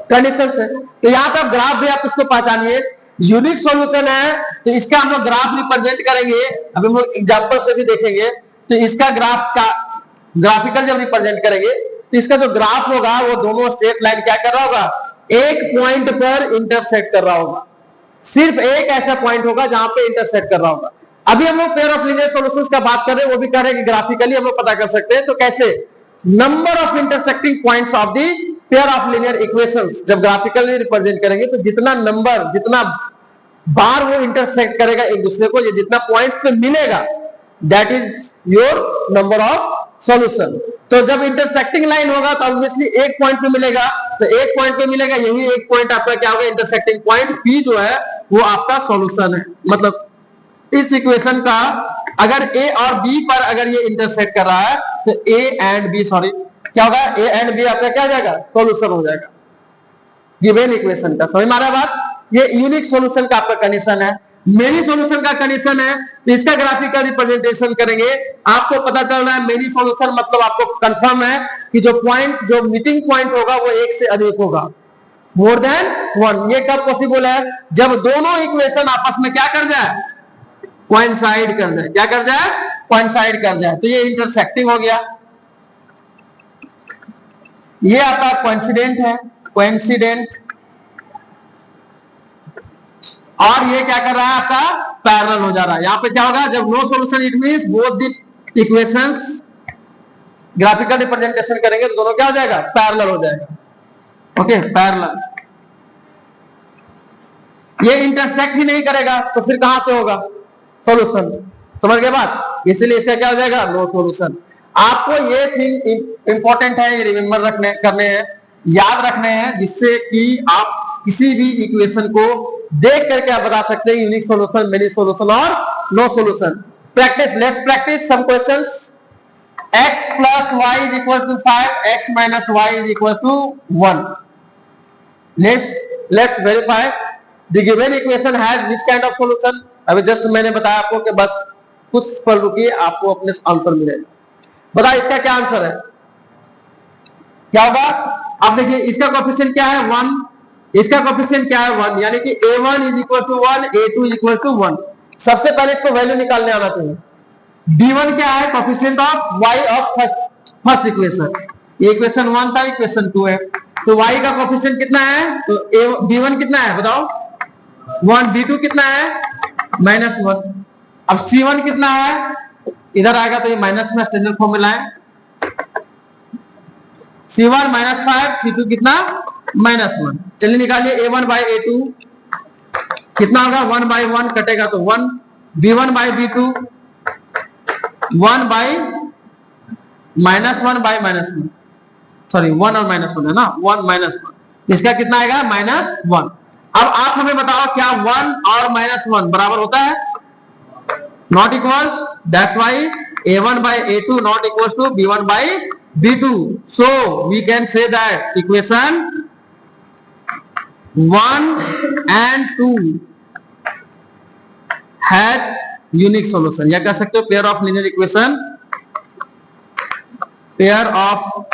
कंडीशन से। तो यहां पर ग्राफ भी आप इसको पहचानिए, यूनिक सॉल्यूशन है तो इसका हम लोग ग्राफ रिप्रेजेंट करेंगे। अभी हम लोग एग्जांपल से भी देखेंगे। तो इसका ग्राफ का ग्राफिकल जब रिप्रेजेंट करेंगे तो इसका जो ग्राफ होगा वो दोनों स्ट्रेट लाइन क्या कर रहा होगा, एक पॉइंट पर इंटरसेक्ट कर रहा होगा। सिर्फ एक ऐसा पॉइंट होगा जहां पे इंटरसेक्ट कर रहा होगा। अभी हम लोग पेयर ऑफ लीनियर सॉल्यूशंस का बात कर रहे हैं, वो भी कह रहे हैं कि ग्राफिकली हम लोग पता कर सकते हैं। तो कैसे? Number of intersecting points of the pair of linear equations जब ग्राफिकली रिप्रेजेंट करेंगे तो जितना नंबर, जितना बार वो इंटरसेक्ट करेगा एक दूसरे को, ये जितना पॉइंट्स पे मिलेगा, that is your number of solution. तो जब इंटरसेक्टिंग लाइन होगा तो ऑब्वियसली एक पॉइंट पे मिलेगा, तो एक पॉइंट पे मिलेगा, यही एक पॉइंट आपका क्या होगा, इंटरसेक्टिंग पॉइंट पी जो है वो आपका सॉल्यूशन है। मतलब इस इक्वेशन का अगर ए और बी पर अगर ये इंटरसेक्ट कर रहा है तो ए एंड बी, सॉरी क्या होगा, ए एंड बी आपका क्या हो जाएगा, सॉल्यूशन हो जाएगा गिवन इक्वेशन का। समझ में आ रहा है बात? ये यूनिक सॉल्यूशन का आपका कंडीशन है। मेनी सॉल्यूशन का कंडीशन है तो इसका ग्राफिकल रिप्रेजेंटेशन करेंगे। आपको पता चल रहा है मेनी सॉल्यूशन मतलब आपको कंफर्म है कि जो पॉइंट, जो मीटिंग पॉइंट होगा वो एक से अधिक होगा, मोर देन वन। ये कब पॉसिबल है? जब दोनों इक्वेशन आपस में क्या कर जाए, कोइंसाइड कर जाए। क्या कर जाए? कोइंसाइड कर जाए। तो ये इंटरसेक्टिंग हो गया, ये आपका कोइंसिडेंट है, कोइंसिडेंट। और ये क्या कर रहा है आपका, पैरेलल हो जा रहा है। यहां पे क्या होगा, जब no solution it means both the equations graphical representation करेंगे तो दोनों क्या हो जाएगा, पैरेलल हो जाएगा। Okay, parallel. ये इंटरसेक्ट ही नहीं करेगा तो फिर कहां से होगा सॉल्यूशन? समझ गए बात? इसलिए इसका क्या हो जाएगा, नो सॉल्यूशन। आपको ये थिंग इंपॉर्टेंट है, ये रिमेंबर रखने करने हैं, याद रखने हैं, जिससे कि आप किसी भी इक्वेशन को देख करके आप बता सकते हैं यूनिक सॉल्यूशन, मेनी सॉल्यूशन और no solution. Practice, let's practice some questions. x plus y is equal to 5, x minus y is equal to 1. Let's verify the given equation has which kind of solution. अभी just मैंने बताया आपको कि बस कुछ पल रुकिए, आपको अपने आंसर मिलेगा। बताओ इसका क्या आंसर है, क्या होगा? आप देखिए इसका कोएफिशिएंट क्या है, 1, इसका कोएफिशिएंट क्या है, 1, यानी कि a1 is equal to 1, a2 is equal to 1। सबसे पहले इसको वैल्यू निकालने आना चाहिए। b1 क्या है, coefficient of y of first equation. ये इक्वेशन 1 था, इक्वेशन 2 है, तो y का कोएफिशिएंट कितना है, तो b1 कितना है बताओ, 1, b2 कितना है, -1। अब c1 कितना है, इधर आएगा तो ये माइनस में स्टैंडर्ड फॉर्म में लाए, c1 -5, c2 कितना, -1। चलिए निकालिए a1 by a2 कितना होगा, 1 by 1 कटेगा तो 1, b1 by b2 1 by -1 by -1, sorry 1 और -1 है ना, 1 -1, इसका कितना आएगा, -1। अब आप हमें बताओ क्या 1 और -1 बराबर होता है, not equals, that's why a1 by a2 not equals to b1 by b2, so we can say that equation 1 and 2 has unique solution। या कह सकते हो pair of linear equation, pair of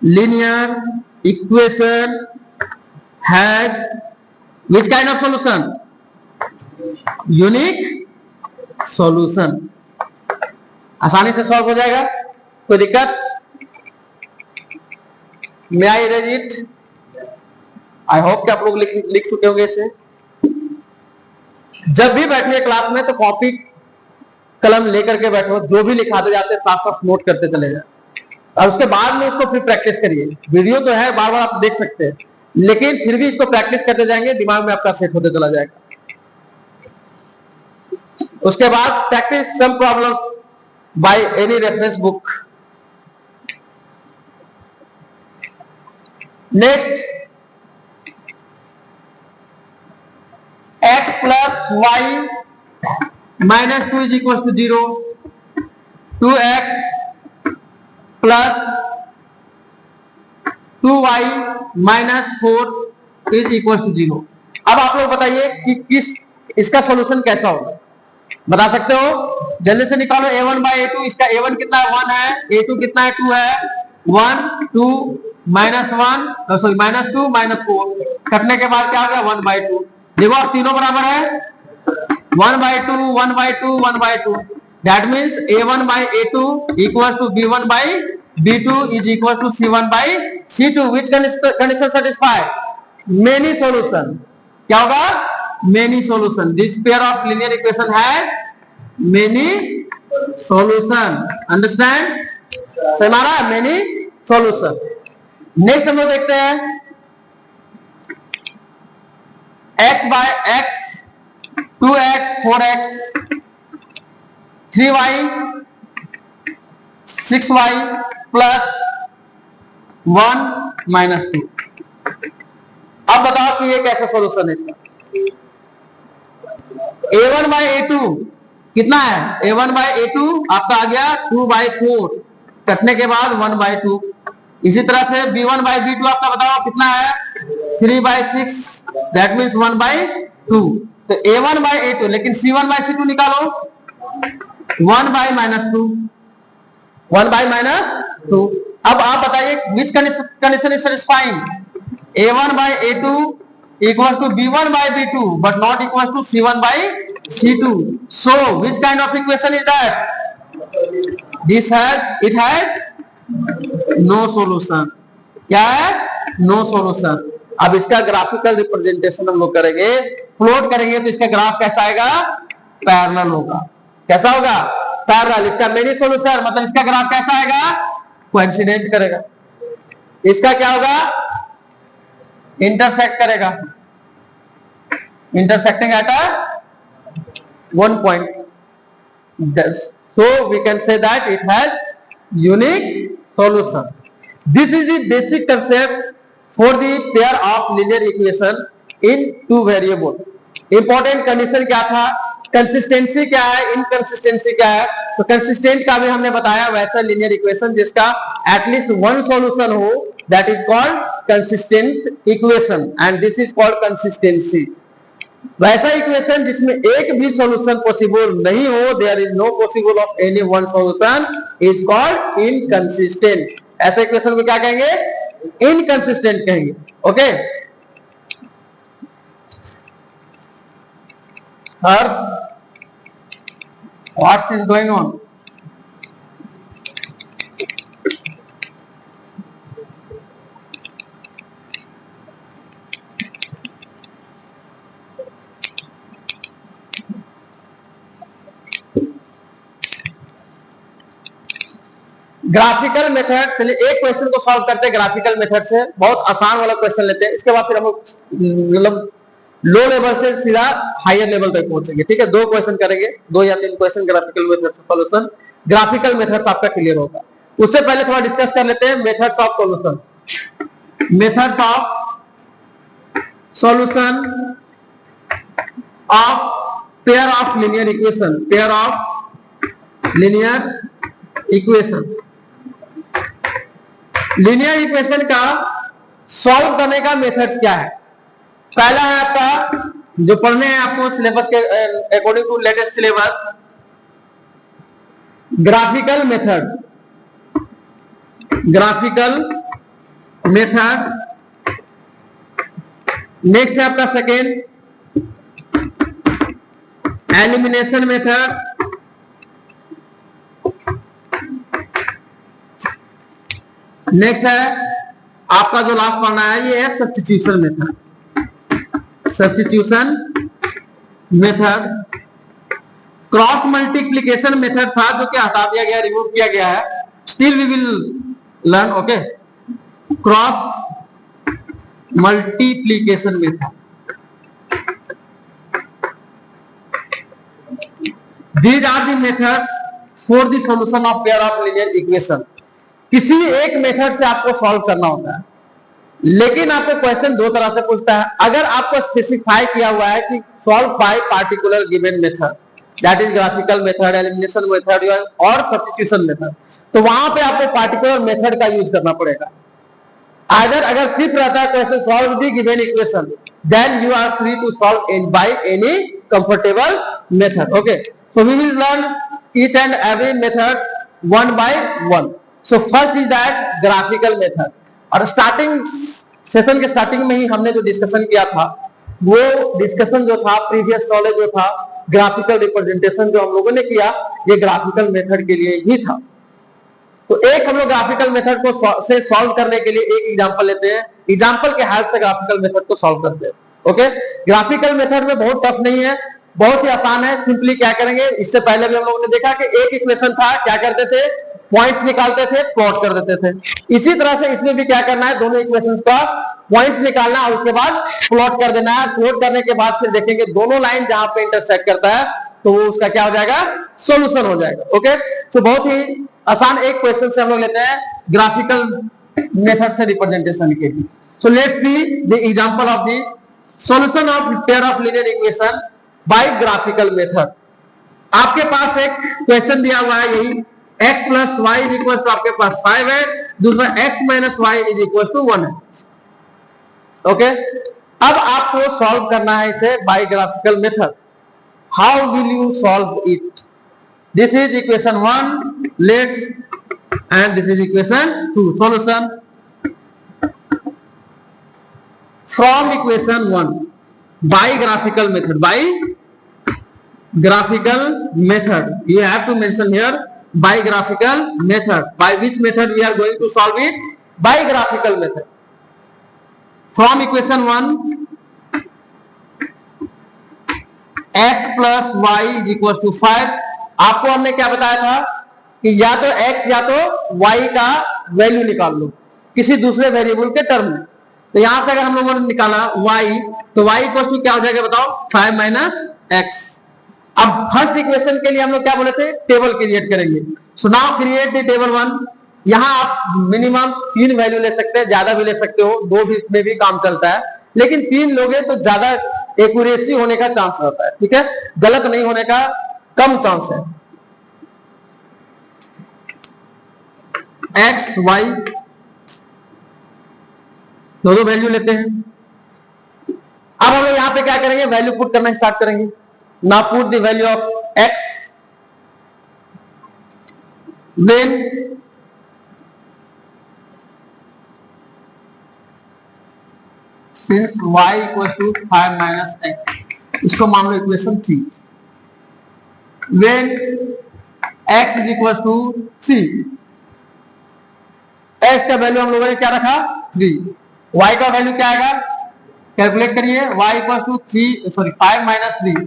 linear equation has which kind of solution, unique solution। आसानी से solve हो जाएगा, कोई दिक्कत? May I erase it? I hope कि आप लोग लिख चुके होंगे इसे। जब भी बैठिए क्लास में तो कॉपी कलम लेकर के बैठो, जो भी लिखाते जाते साफ साफ नोट करते चले जाए, और उसके बाद में इसको फिर प्रैक्टिस करिए। वीडियो तो है, बार बार आप देख सकते हैं, लेकिन फिर भी इसको प्रैक्टिस करते जाएंगे, दिमाग में आपका सेट होते चला जाएगा। उसके बाद practice some problem by any reference book. Next, x plus y minus 2 is equals to 0, 2x plus 2y minus 4 is equals to 0। अब आप लोग बताइए कि किस इसका सॉल्यूशन कैसा होगा। बता सकते हो? जल्दी से निकालो a1 बाई a2। इसका a1 कितना है? 1 है। a2 कितना है? 2 है। 1 2 -1 सॉरी -2 -4 कटने के बाद क्या हो गया? 1 बाई 2। देखो अब तीनों बराबर है। 1 by 2 1 by 2 1 by 2 that means a1 by a2 equal to b1 by b2 is equal to c1 by c2। Which condition satisfy? Many solution. क्या होगा? Many solution. This pair of linear equation has many solution. Understand? समझ आ रहा है? Many solution. Next हम लोग देखते हैं x bye x 2x 4x 3y 6y plus 1 -2। अब बताओ कि ये कैसा सॉल्यूशन है इसका? a1 बाई a2 कितना है? a1 बाई a2 आपका आ गया 2 बाई 4 कटने के बाद 1 बाई 2। इसी तरह से b1 बाई b2 आपका बताओ कितना है? 3 बाई 6 दैट मीन्स 1 बाई 2। तो a1 बाई a2 लेकिन c1 बाई c2 निकालो 1 बाई -2 1 बाई -2। अब आप बताइए which condition is satisfying? a1 by a2 equals to b1 by b2 but not equals to c1 by c2. So which kind of equation is that? It has no solution. क्या है? no solution. अब इसका graphical representation हम लोग करेंगे, plot करेंगे तो इसका ग्राफ कैसा आएगा? पैरेलल होगा। कैसा होगा? पैरेलल। इसका मेनी सॉल्यूशन मतलब इसका ग्राफ कैसा आएगा? कोइंसिडेंट करेगा। इसका क्या होगा? इंटरसेक्ट करेगा। Intersecting at one point. So we can say that it has unique solution. This is the basic concept for the pair of linear equation in two variable. Important condition क्या था? Consistency क्या है? Inconsistency क्या है? तो consistent का भी हमने बताया वैसा लिनियर इक्वेशन जिसका एटलीस्ट वन सॉल्यूशन हो, that is called consistent equation and this is called consistency. वैसा इक्वेशन जिसमें एक भी सॉल्यूशन पॉसिबल नहीं हो, there is no possible of any one solution, is called inconsistent. ऐसे इक्वेशन को क्या कहेंगे? इनकंसिस्टेंट कहेंगे। Okay Harsh, what's is going on? Graphical method. चलिए एक क्वेश्चन को सॉल्व करते हैं ग्राफिकल मेथड से। बहुत आसान वाला क्वेश्चन लेते हैं, इसके बाद फिर हम लोग मतलब लो लेवल से सीधा हायर लेवल तक पहुंचेंगे। ठीक है, 2 क्वेश्चन करेंगे, 2 या 3 क्वेश्चन ग्राफिकल मेथड से सॉल्यूशन। ग्राफिकल मेथड आपका क्लियर होगा। उससे पहले थोड़ा डिस्कस कर लेते हैं methods of solution. Methods of solution of pair of linear equation. Pair of linear equation. Linear equation का सॉल्व करने का मेथड्स क्या है? पहला है आपका जो पढ़ने हैं आपको सिलेबस के according to latest syllabus, graphical method. Graphical method. Next है आपका सेकेंड एलिमिनेशन मेथड। नेक्स्ट है आपका जो लास्ट पढ़ना है ये है substitution method. Substitution method. Cross multiplication method था जो कि हटा दिया गया, रिमूव किया गया है। Still we will learn. Okay, cross multiplication method. These are the methods for the solution of pair of linear equation. किसी एक मेथड से आपको सॉल्व करना होता है, लेकिन आपको क्वेश्चन 2 तरह से पूछता है। अगर आपको स्पेसिफाई किया हुआ है कि solve by particular given method, that is graphical method, elimination method और सब्स्टिट्यूशन मेथड, तो वहां पे आपको पार्टिकुलर मेथड का यूज करना पड़ेगा। अगर सिर्फ रहता है question solve the given equation, then you are free to solve by any comfortable method. Okay, So we will learn each and every method one by one. So first is that graphical method. और starting session के starting में ही हमने जो discussion किया था, वो discussion जो था, प्रीवियस नॉलेज जो था, ग्राफिकल रिप्रेजेंटेशन जो हम लोगों ने किया, ये ग्राफिकल मेथड के लिए ही था। तो एक हम लोग ग्राफिकल मेथड को से सॉल्व करने के लिए एक एग्जांपल लेते हैं, एग्जांपल के हेल्प से ग्राफिकल मेथड को सॉल्व करते हैं। ओके, ग्राफिकल मेथड में बहुत टफ नहीं है, बहुत ही आसान है। सिंपली क्या करेंगे, इससे पहले भी हम लोगों ने देखा कि एक इक्वेशन था, क्या करते थे, पॉइंट्स निकालते थे, प्लॉट कर देते थे। इसी तरह से इसमें भी क्या करना है, दोनों इक्वेशंस का पॉइंट्स निकालना है और उसके बाद प्लॉट कर देना है। प्लॉट करने के बाद फिर देखेंगे दोनों लाइन जहां पे इंटरसेक्ट करता है तो वो उसका क्या हो जाएगा, सॉल्यूशन हो जाएगा। ओके, तो बहुत ही आसान एक क्वेश्चन से हम लोग लेते हैं ग्राफिकल मेथड से रिप्रेजेंटेशन के लिए। So let's see the example of the solution of pair of linear equation by graphical method. आपके पास एक क्वेश्चन दिया हुआ है, यही x plus y is equal to आपके पास 5 है, दूसरा x minus y is equal to 1 है। ओके, अब आपको सॉल्व करना है इसे by graphical method. How will you solve it? This is equation 1, let's, and this is equation 2। Solution from equation 1 by graphical method, by graphical method, you have to mention here by graphical method. By which method we are going to solve it? By graphical method. From equation 1, x plus y is equals to 5। आपको हमने क्या बताया था कि या तो x या तो y का वैल्यू निकाल लो किसी दूसरे वेरिएबल के टर्म में। तो यहां से अगर हम लोगों ने निकाला y, तो y इक्वल टू क्या हो जाएगा बताओ, 5 माइनस x। अब फर्स्ट इक्वेशन के लिए हम लोग क्या बोले थे, टेबल क्रिएट करेंगे। So now create the table 1। यहां आप मिनिमम 3 वैल्यू ले सकते हैं, ज्यादा भी ले सकते हो, 2 भी में भी काम चलता है, लेकिन 3 लोगे तो ज्यादा एक्यूरेसी होने का चांस रहता है। ठीक है, गलत नहीं होने का कम चांस है। एक्स वाई दो वैल्यू लेते हैं। अब हम लोग यहां पे क्या करेंगे, वैल्यू पुट करना स्टार्ट करेंगे। Now put the value of x, then since y equals to 5 minus x, इसको मान लो equation 3। when x is equals to 3, x का वैल्यू हम लोगों ने क्या रखा, 3। y का वैल्यू क्या आएगा, कैलकुलेट करिए, y equals to 5 minus 3,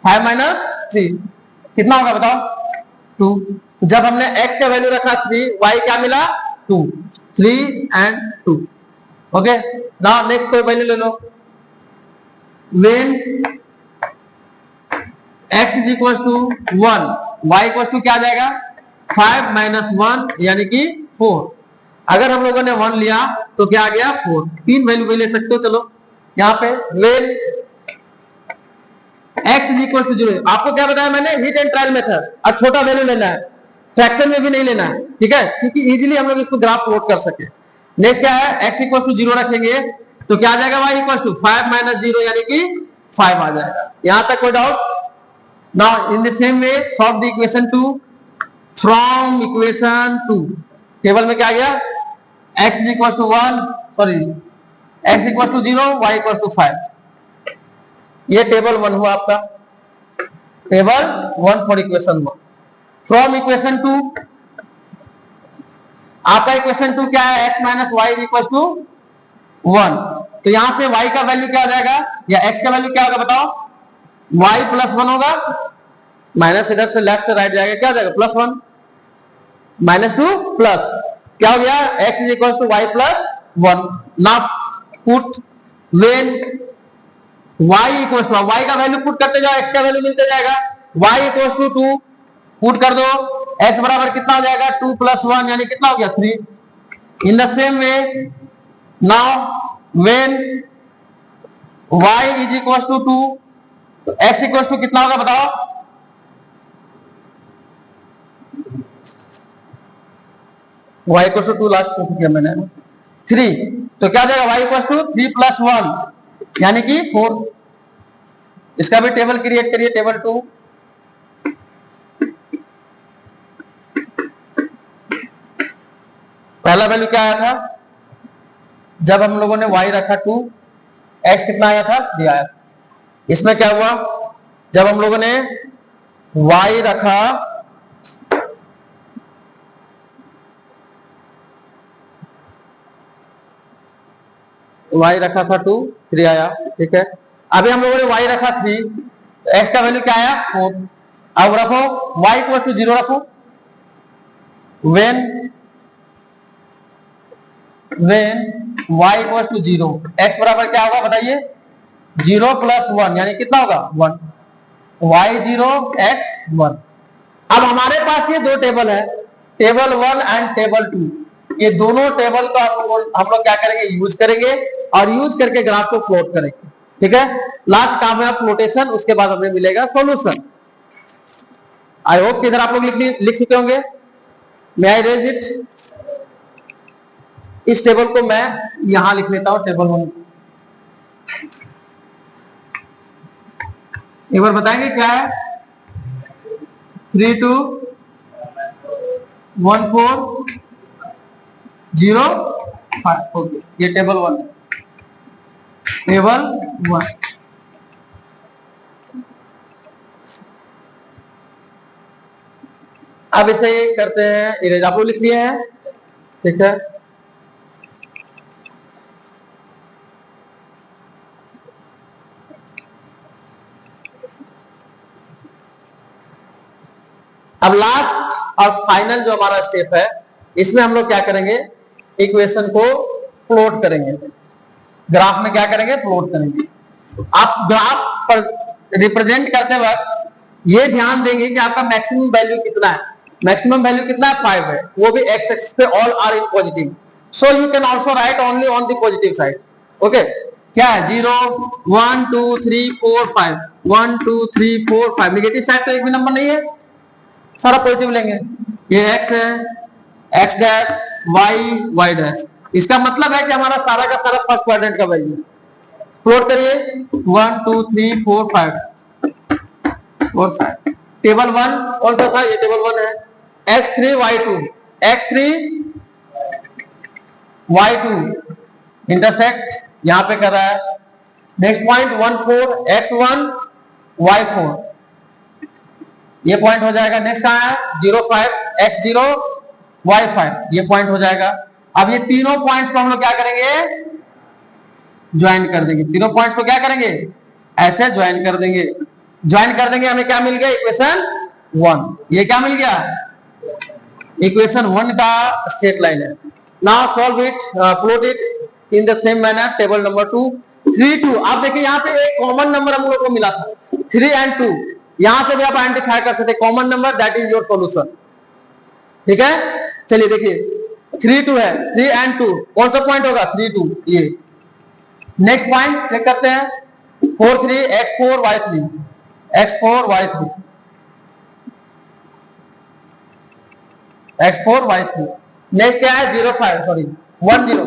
5 minus 3 कितना होगा बताओ, 2। जब हमने x का वैल्यू रखा 3, y क्या मिला, 2, 3 एंड 2। ओके, नाउ नेक्स्ट कोई वैल्यू ले लो। when x is equals to 1, y equals to क्या आ जाएगा, 5 माइनस 1 यानी कि 4। अगर हम लोगों ने 1 लिया तो क्या आ गया, 4। 3 वैल्यू भी ले सकते हो। चलो यहाँ पे when x is equal to 0, आपको क्या बताया मैंने, हिट एंड ट्रायल मेथड, और छोटा वैल्यू लेना है, फ्रैक्शन में भी नहीं लेना है। ठीक है, क्योंकि इजीली हम लोग इसको ग्राफ प्लॉट कर सके। नेक्स्ट क्या है, x इक्वल टू 0 रखेंगे तो क्या आ जाएगा, y इक्वल टू 5 माइनस 0 यानी कि 5 आ जाएगा। यहां तक कोई doubt? Now in the same way solve the equation 2 from equation 2। Table में क्या आ गया, x is equal to 1, sorry x equal to 0, y equal to 5। ये टेबल 1 हुआ आपका, table 1 for equation 1। From equation 2 आपका इक्वेशन 2 क्या है, x minus y is equal to 1। तो यहां से y का वैल्यू क्या हो जाएगा, या x का वैल्यू क्या होगा बताओ, y प्लस 1 होगा, माइनस इधर से लेफ्ट से राइट जाएगा, क्या हो जाएगा, प्लस 1 माइनस 2 प्लस क्या हो गया, x is equal to y plus 1। Now put when y equal to, y का वैल्यू पुट करते जाओ, x का वैल्यू मिलते जाएगा, y इक्वल टू 2 पुट कर दो, x बराबर कितना हो जाएगा, 2 प्लस 1 यानी कितना हो गया, 3। In the same way now when y is equal to 2, तो x इक्वल टू कितना होगा बताओ, y equal to 2 last put किया मैंने, 3। तो क्या हो जाएगा, y इक्वल टू 3 प्लस 1 यानी कि 4। इसका भी टेबल क्रिएट करिए, टेबल 2। पहला वैल्यू क्या आया था जब हम लोगों ने y रखा 2, x कितना आया था 3 आया था। इसमें क्या हुआ जब हम लोगों ने y रखा था 2, 3 आया, ठीक है। अभी हम लोगों ने y रखा 3, x का वैल्यू क्या आया 4। अब रखो y इक्वल टू 0 रखो, when y equal to 0, x बराबर क्या होगा बताइए 0 प्लस 1 यानी कितना होगा 1, y 0 x 1। अब हमारे पास ये दो टेबल है, टेबल 1 एंड टेबल 2। ये दोनों टेबल को हम लोग क्या करेंगे यूज करेंगे और यूज करके ग्राफ को प्लॉट करेंगे, ठीक है। लास्ट काम है प्लॉटेशन, उसके बाद हमें मिलेगा सॉल्यूशन। आई होप कि इधर आप लोग लिख चुके होंगे। मे आई रेज इट, इस टेबल को मैं यहां लिख लेता हूं, टेबल 1। एक बार बताएंगे क्या है 3 2 1 4 0 5। ओके, ये टेबल 1 है, टेबल 1। अब इसे करते हैं इरेज, आप लोग लिख लिए हैं, ठीक है। अब लास्ट और फाइनल जो हमारा स्टेप है, इसमें हम लोग क्या करेंगे इक्वेशन को प्लॉट करेंगे, ग्राफ में क्या करेंगे प्लॉट करेंगे। आप ग्राफ पर रिप्रेजेंट करते वक्त ये ध्यान देंगे कि आपका मैक्सिमम वैल्यू कितना है। मैक्सिमम वैल्यू कितना है 5 है, वो भी एक्स एक्सिस पे, all are in positive, so you can also write only on the positive side. Okay, क्या है 0 1 2 3 4 5, 1 2 3 4 5। नेगेटिव साइड तो एक भी नंबर नहीं है, सारा पॉजिटिव लेंगे। ये x है, x डैश, y डैश। इसका मतलब है कि हमारा सारा का सारा फर्स्ट क्वाड्रेंट का वैल्यू। प्लॉट करिए 1 2 3 4 5 और 5। टेबल 1 कौन सा था, ये टेबल 1 है। x3 y2, x3 y2 intersect यहां पे कर रहा है। नेक्स्ट पॉइंट 1 4 x1 y4, ये पॉइंट हो जाएगा। नेक्स्ट कहां है 0 5 x0 y5, ये पॉइंट हो जाएगा। अब ये तीनों पॉइंट्स को हम लोग क्या करेंगे ज्वाइन कर देंगे। तीनों पॉइंट्स को क्या करेंगे ऐसे ज्वाइन कर देंगे। ज्वाइन कर देंगे, हमें क्या मिल गया इक्वेशन 1। ये क्या मिल गया इक्वेशन 1 का स्ट्रेट लाइन है। Now solve it, plot it in the same manner. Table number 2 3 2। आप देखिए यहाँ पे एक कॉमन नंबर हम लोग को मिला था 3 एंड 2, यहां से भी आप आइडेंटिफाई कर सकते common number, that is your solution, ठीक है। चलिए देखिए 3 2 है, 3 एंड 2 कौन सा पॉइंट होगा 3 2, ये। नेक्स्ट पॉइंट चेक करते हैं 4 3 x4 y3, x4 y3, x4 y3। Next क्या है 0 5 sorry 1 0,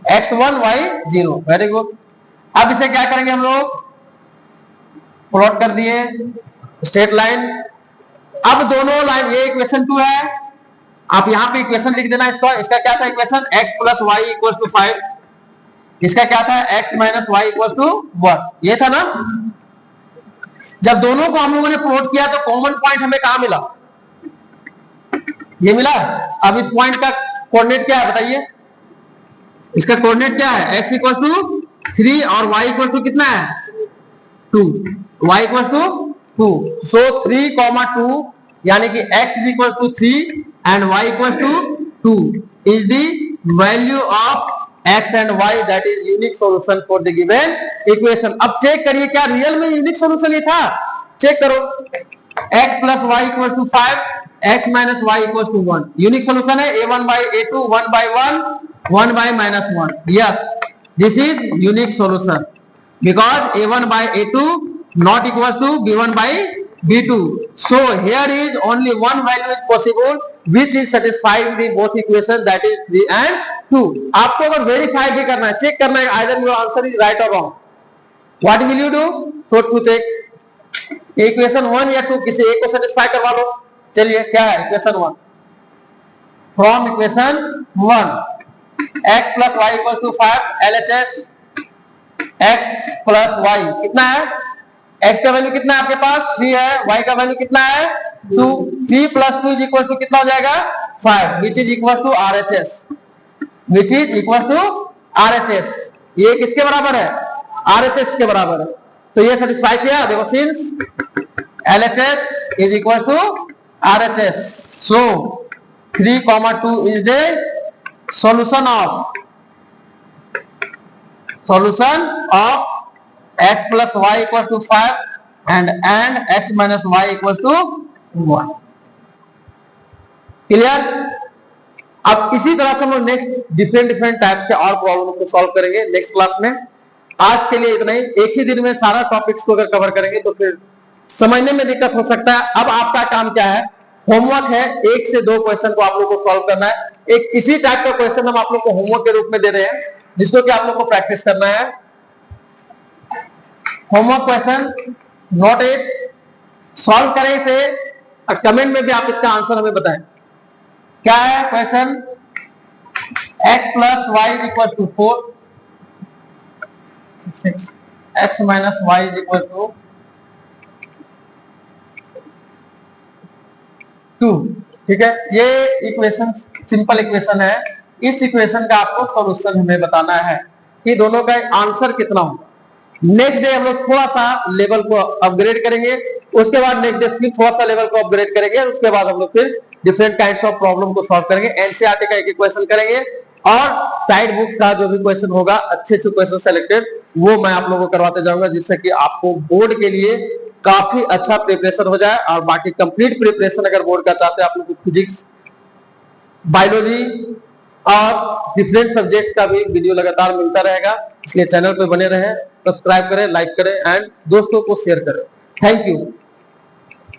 x1 y0। Very good. अब इसे क्या करेंगे हम लोग प्लॉट कर दिए स्ट्रेट लाइन। अब दोनों लाइन, ये इक्वेशन 2 है, आप यहां पे इक्वेशन लिख देना इसका। इसका क्या था equation x plus y equal to 5, इसका क्या था x minus y equal to 1, ये था ना। जब दोनों को हम लोगों ने प्लॉट किया तो कॉमन पॉइंट हमें कहां मिला, ये मिला। अब इस पॉइंट का कोऑर्डिनेट क्या है बताइए, इसका कोऑर्डिनेट क्या है x इक्वल टू 3 और y इक्वल टू कितना है 2, y इक्वल टू 2। सो 3 2 यानी कि x is equal to 3 and y equal to 2 is the value of x and y, that is unique solution for the given equation. अब check करिए क्या real में unique solution ये था, चेक करो। x plus y equal to 5, x minus y equal to 1, unique solution है a1 by a2, 1 by 1, 1 by minus 1। yes, this is unique solution because a1 by a2 not equals to b1 by b2, so here is only one value is possible which is satisfying the both equation, that is 3 and 2। आपको अगर verify भी करना है, check करना है either your answer is right or wrong, what will you do, so to check equation 1 या 2 किसी एक को सेटिस्फाई करवा लो। चलिए क्या है equation 1, from equation 1 x plus y equal to 5 LHS x plus y कितना है, x का वैल्यू कितना है आपके पास 3 है, y का वैल्यू कितना है 2, 3 प्लस 2 इज इक्वल टू कितना हो जाएगा 5 which is equal to RHS, which is equal to RHS। ये किसके बराबर है, RHS के बराबर है। तो ये सेटिस्फाई किया, देखो since LHS is equal to RHS, so 3,2 is the solution of x plus y equal to 5 and x minus y equal to 1। Clear. अब इसी तरह से हम लोग नेक्स्ट डिफरेंट टाइप्स के और प्रॉब्लम को सॉल्व करेंगे नेक्स्ट क्लास में। आज के लिए इतना ही, एक ही दिन में सारा टॉपिक्स को अगर कवर करेंगे तो फिर समझने में दिक्कत हो सकता है। अब आपका काम क्या है, होमवर्क है 1 से 2 क्वेश्चन को आप लोग को सॉल्व करना है। एक इसी टाइप का क्वेश्चन हम आप लोग को होमवर्क के रूप में दे रहे हैं जिसको कि आप लोग को प्रैक्टिस करना है। Homework question note it, solve करें इसे और कमेंट में भी आप इसका आंसर हमें बताएं। क्या है क्वेश्चन, x plus y is equal to 4, x minus y is equal to 2। ठीक है, ये इक्वेशन सिंपल इक्वेशन है। इस इक्वेशन का आपको सॉल्यूशन हमें बताना है कि दोनों का आंसर कितना होगा। नेक्स्ट डे हम लोग थोड़ा सा लेवल को अपग्रेड करेंगे, उसके बाद नेक्स्ट डे फिर थोड़ा सा लेवल को अपग्रेड करेंगे, उसके बाद हम लोग फिर डिफरेंट काइंड्स ऑफ प्रॉब्लम को सॉल्व करेंगे। एनसीईआरटी का एक क्वेश्चन करेंगे और साइड बुक का जो भी क्वेश्चन होगा अच्छे क्वेश्चन सेलेक्टेड वो मैं आप लोगों को करवाते जाऊंगा, जिससे कि आपको बोर्ड के लिए काफी अच्छा प्रिपरेशन हो जाए। और बाकी कंप्लीट प्रिपरेशन अगर बोर्ड का चाहते हैं आप लोग को फिजिक्स, बायोलॉजी और डिफरेंट सब्जेक्ट का भी वीडियो लगातार मिलता रहेगा, इसलिए चैनल पे बने रहें, सब्सक्राइब करें, लाइक करें एंड दोस्तों को शेयर करें। Thank you.